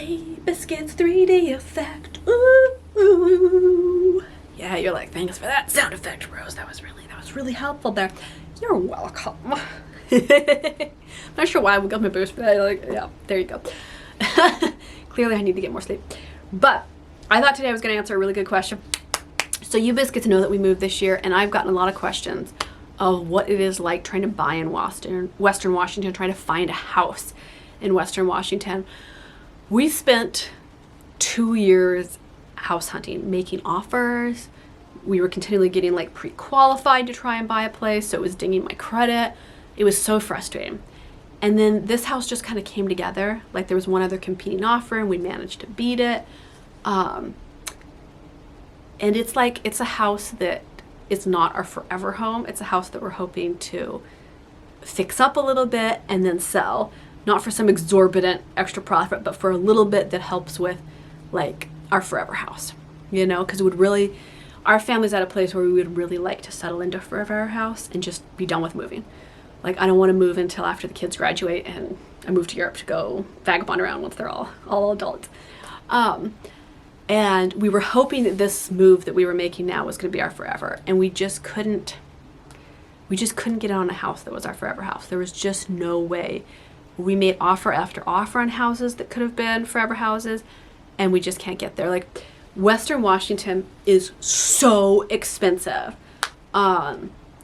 3D Biscuits 3D effect. Ooh, ooh. Yeah, you're like, thanks for that sound effect, Rose. That was really helpful there. You're welcome. Not sure why we got my boost for that. Like, yeah, there you go. Clearly I need to get more sleep. But I thought today I was going to answer a really good question. So you biscuits know that we moved this year, and I've gotten a lot of questions of what it is like trying to buy in Western Washington, trying to find a house in Western Washington. We spent 2 years house hunting, making offers. We were continually getting like pre-qualified to try and buy a place, so it was dinging my credit. It was so frustrating. And then this house just kind of came together. Like there was one other competing offer and we managed to beat it. And it's like, it's a house that it's not our forever home. It's a house that we're hoping to fix up a little bit and then sell. Not for some exorbitant extra profit, but for a little bit that helps with like our forever house, you know, because our family's at a place where we would really like to settle into a forever house and just be done with moving. Like I don't want to move until after the kids graduate and I move to Europe to go vagabond around once they're all adults. And we were hoping that this move that we were making now was going to be our forever, and we just couldn't get on a house that was our forever house. There was just no way. We made offer after offer on houses that could have been forever houses, and we just can't get there. Like Western Washington is so expensive.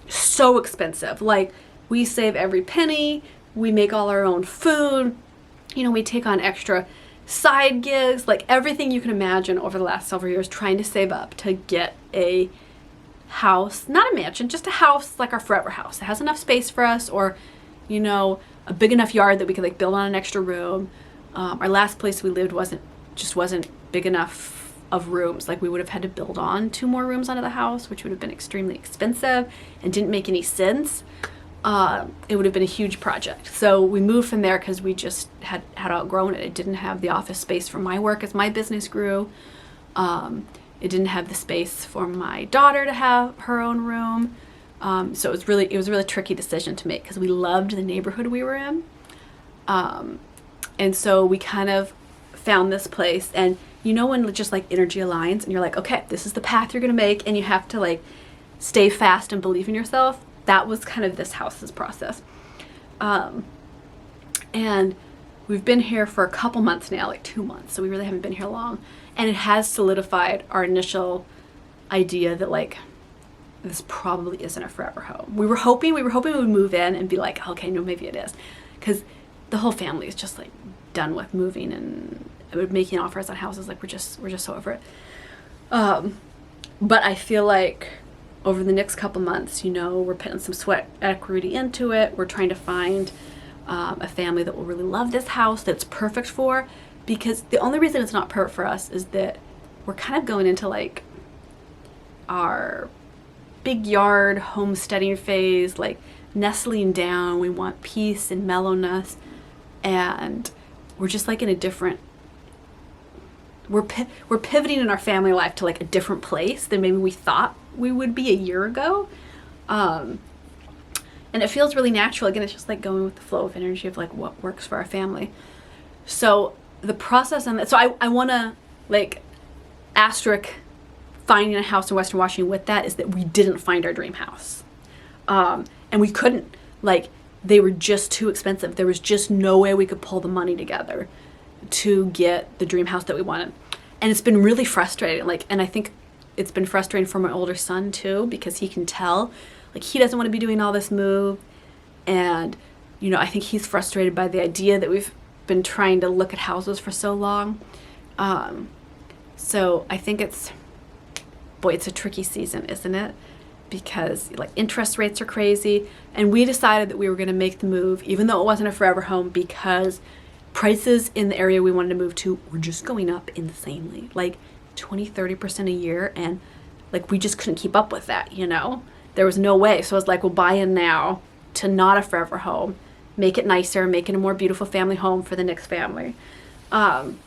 So expensive. Like we save every penny, we make all our own food, you know, we take on extra side gigs, like everything you can imagine over the last several years, trying to save up to get a house, not a mansion, just a house like our forever house. It has enough space for us, or, you know, a big enough yard that we could like build on an extra room. Our last place we lived wasn't big enough of rooms. Like we would have had to build on 2 more rooms onto the house, which would have been extremely expensive and didn't make any sense. It would have been a huge project. So we moved from there because we just had outgrown it. It didn't have the office space for my work as my business grew. It didn't have the space for my daughter to have her own room. So it was a really tricky decision to make because we loved the neighborhood we were in. And so we kind of found this place, and you know when just like energy aligns and you're like, okay, this is the path you're gonna make, and you have to like stay fast and believe in yourself. That was kind of this house's process. And we've been here for a couple months now, like 2 months, so we really haven't been here long. And it has solidified our initial idea that like this probably isn't a forever home. We were hoping we would move in and be like, okay, no, maybe it is, because the whole family is just like done with moving and making offers on houses. Like we're just so over it. But I feel like over the next couple months, you know, we're putting some sweat equity into it. We're trying to find a family that will really love this house, that's perfect for, because the only reason it's not perfect for us is that we're kind of going into like our big yard homesteading phase, like nestling down. We want peace and mellowness, and we're just like in a different, we're pivoting in our family life to like a different place than maybe we thought we would be a year ago. And it feels really natural. Again, it's just like going with the flow of energy of like what works for our family. So the process, and so I want to like asterisk finding a house in Western Washington with that is that we didn't find our dream house. And we couldn't, like, they were just too expensive. There was just no way we could pull the money together to get the dream house that we wanted. And it's been really frustrating. Like, and I think it's been frustrating for my older son too, because he can tell, like, he doesn't want to be doing all this move. And, you know, I think he's frustrated by the idea that we've been trying to look at houses for so long. So I think it's a tricky season, isn't it? Because like interest rates are crazy, and we decided that we were going to make the move, even though it wasn't a forever home, because prices in the area we wanted to move to were just going up insanely, like 20-30% a year, and like we just couldn't keep up with that, you know? There was no way. So I was like, we'll buy in now to not a forever home, make it nicer, make it a more beautiful family home for the next family. And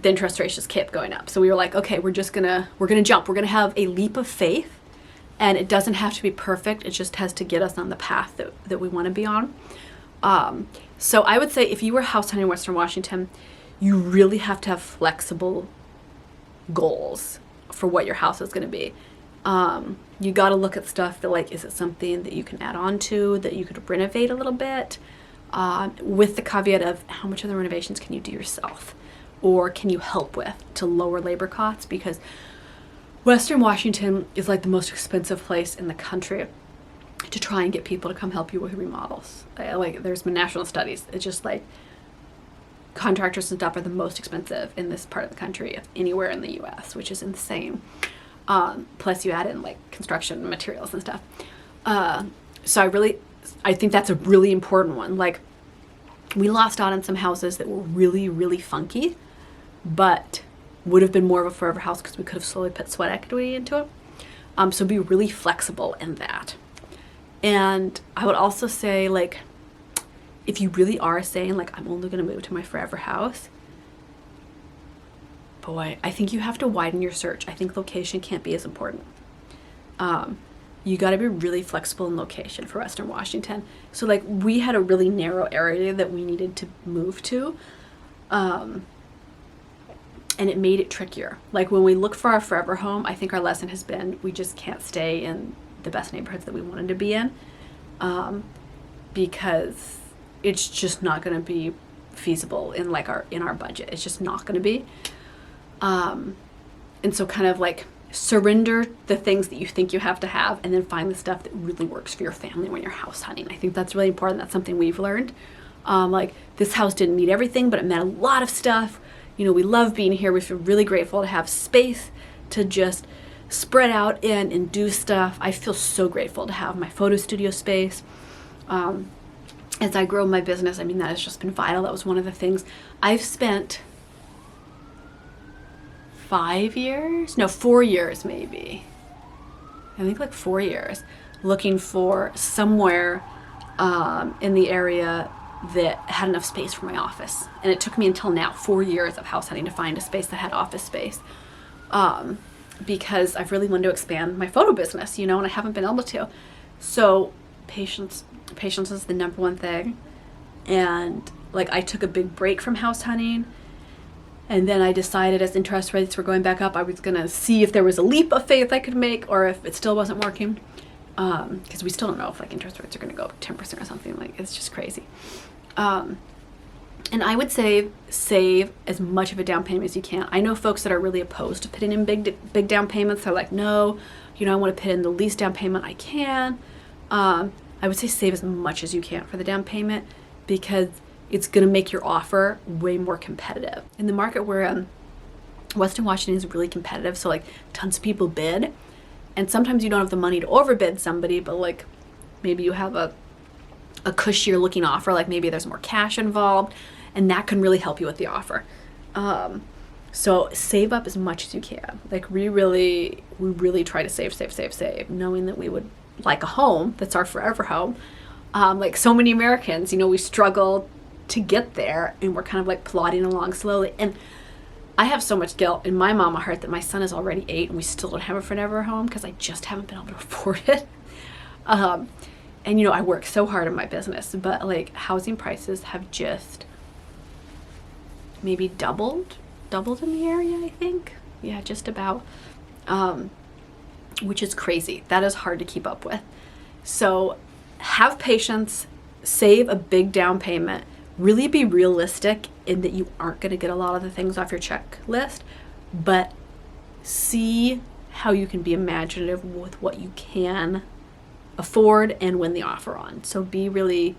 the interest rates just kept going up. So we were like, okay, we're gonna jump. We're gonna have a leap of faith, and it doesn't have to be perfect. It just has to get us on the path that we want to be on. So I would say if you were house hunting in Western Washington, you really have to have flexible goals for what your house is going to be. You got to look at stuff that, like, is it something that you can add on to, that you could renovate a little bit, with the caveat of how much of the renovations can you do yourself or can you help with to lower labor costs, because Western Washington is like the most expensive place in the country to try and get people to come help you with remodels. Like, there's been national studies. It's just like contractors and stuff are the most expensive in this part of the country anywhere in the US, which is insane. Plus you add in like construction materials and stuff. So I think that's a really important one. Like, we lost out on some houses that were really, really funky, but would have been more of a forever house because we could have slowly put sweat equity into it. So be really flexible in that. And I would also say, like, if you really are saying, like, I'm only going to move to my forever house, boy, I think you have to widen your search. I think location can't be as important. You got to be really flexible in location for Western Washington. So, like, we had a really narrow area that we needed to move to, and it made it trickier. Like, when we look for our forever home, I think our lesson has been we just can't stay in the best neighborhoods that we wanted to be in, because it's just not going to be feasible in like our budget. It's just not going to be. And so kind of like surrender the things that you think you have to have, and then find the stuff that really works for your family when you're house hunting. I think that's really important. That's something we've learned. Like, this house didn't meet everything, but it met a lot of stuff. You know, we love being here. We feel really grateful to have space to just spread out in and do stuff. I feel so grateful to have my photo studio space. As I grow my business, I mean, that has just been vital. That was one of the things I've spent 4 years maybe. I think like 4 years looking for somewhere in the area that had enough space for my office. And it took me until now, 4 years of house hunting, to find a space that had office space. Because I've really wanted to expand my photo business, you know, and I haven't been able to. So patience is the number one thing. And like, I took a big break from house hunting, and then I decided, as interest rates were going back up, I was gonna see if there was a leap of faith I could make, or if it still wasn't working, because we still don't know if like interest rates are gonna go up 10% or something. Like, it's just crazy. And I would save as much of a down payment as you can. I know folks that are really opposed to putting in big down payments. They're like, no, you know, I want to put in the least down payment I can. I would say save as much as you can for the down payment, because it's going to make your offer way more competitive. In the market we're in, Western Washington is really competitive. So like, tons of people bid, and sometimes you don't have the money to overbid somebody, but like, maybe you have a cushier looking offer, like maybe there's more cash involved, and that can really help you with the offer. So save up as much as you can. Like, we really try to save, knowing that we would like a home that's our forever home. Like so many Americans, you know, we struggle to get there, and we're kind of like plodding along slowly. And I have so much guilt in my mama heart that my son is already 8 and we still don't have a forever home, because I just haven't been able to afford it. And, you know, I work so hard in my business, but like, housing prices have just maybe doubled in the area, I think. Yeah, just about, which is crazy. That is hard to keep up with. So have patience, save a big down payment, really be realistic in that you aren't going to get a lot of the things off your checklist, but see how you can be imaginative with what you can afford and win the offer on. So be really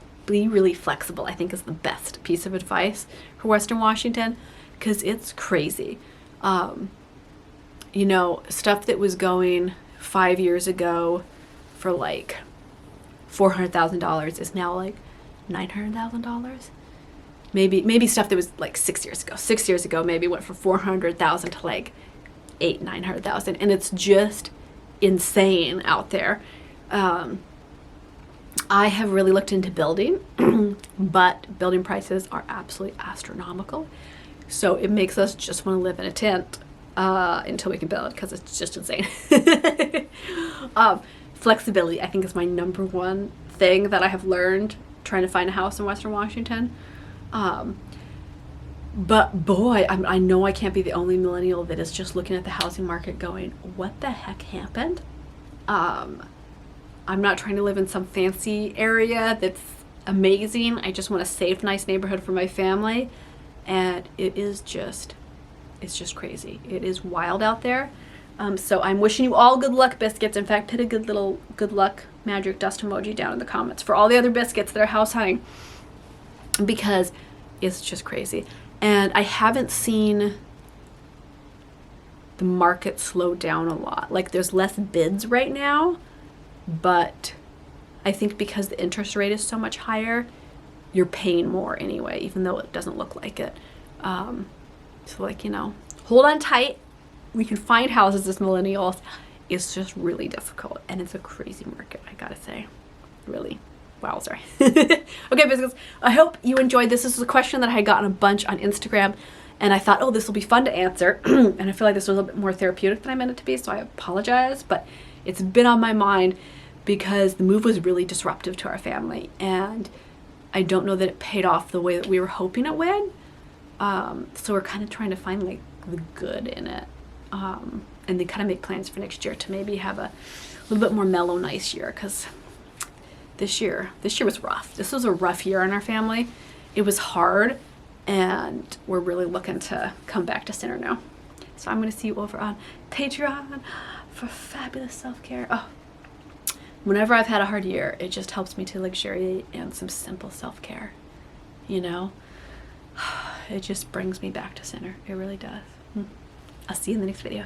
flexible, I think, is the best piece of advice for Western Washington, because it's crazy. You know, stuff that was going 5 years ago for like $400,000 is now like $900,000. Maybe stuff that was like 6 years ago. 6 years ago maybe went from $400,000 to like $900,000, and it's just insane out there. I have really looked into building, but building prices are absolutely astronomical. So it makes us just want to live in a tent until we can build, because it's just insane. Flexibility, I think, is my number one thing that I have learned trying to find a house in Western Washington. But boy, I know I can't be the only millennial that is just looking at the housing market going, what the heck happened? I'm not trying to live in some fancy area that's amazing. I just want a safe, nice neighborhood for my family. And it's just crazy. It is wild out there. So I'm wishing you all good luck, biscuits. In fact, put a good little good luck magic dust emoji down in the comments for all the other biscuits that are house hunting, because it's just crazy. And I haven't seen the market slow down a lot. Like, there's less bids right now, but I think because the interest rate is so much higher, you're paying more anyway, even though it doesn't look like it. So like, you know, hold on tight. We can find houses as millennials. It's just really difficult, and it's a crazy market, I gotta say. Really. Wowzer. Okay, biscuits, I hope you enjoyed this. This was a question that I had gotten a bunch on Instagram, and I thought, oh, this will be fun to answer. And I feel like this was a little bit more therapeutic than I meant it to be, so I apologize, but it's been on my mind because the move was really disruptive to our family, and I don't know that it paid off the way that we were hoping it would. So we're kind of trying to find like the good in it, and then kind of make plans for next year to maybe have a little bit more mellow, nice year, because this year was rough. This was a rough year in our family. It was hard, and we're really looking to come back to center now. So I'm going to see you over on Patreon for fabulous self-care. Oh, whenever I've had a hard year, it just helps me to luxuriate in some simple self-care, you know? It just brings me back to center. It really does. I'll see you in the next video.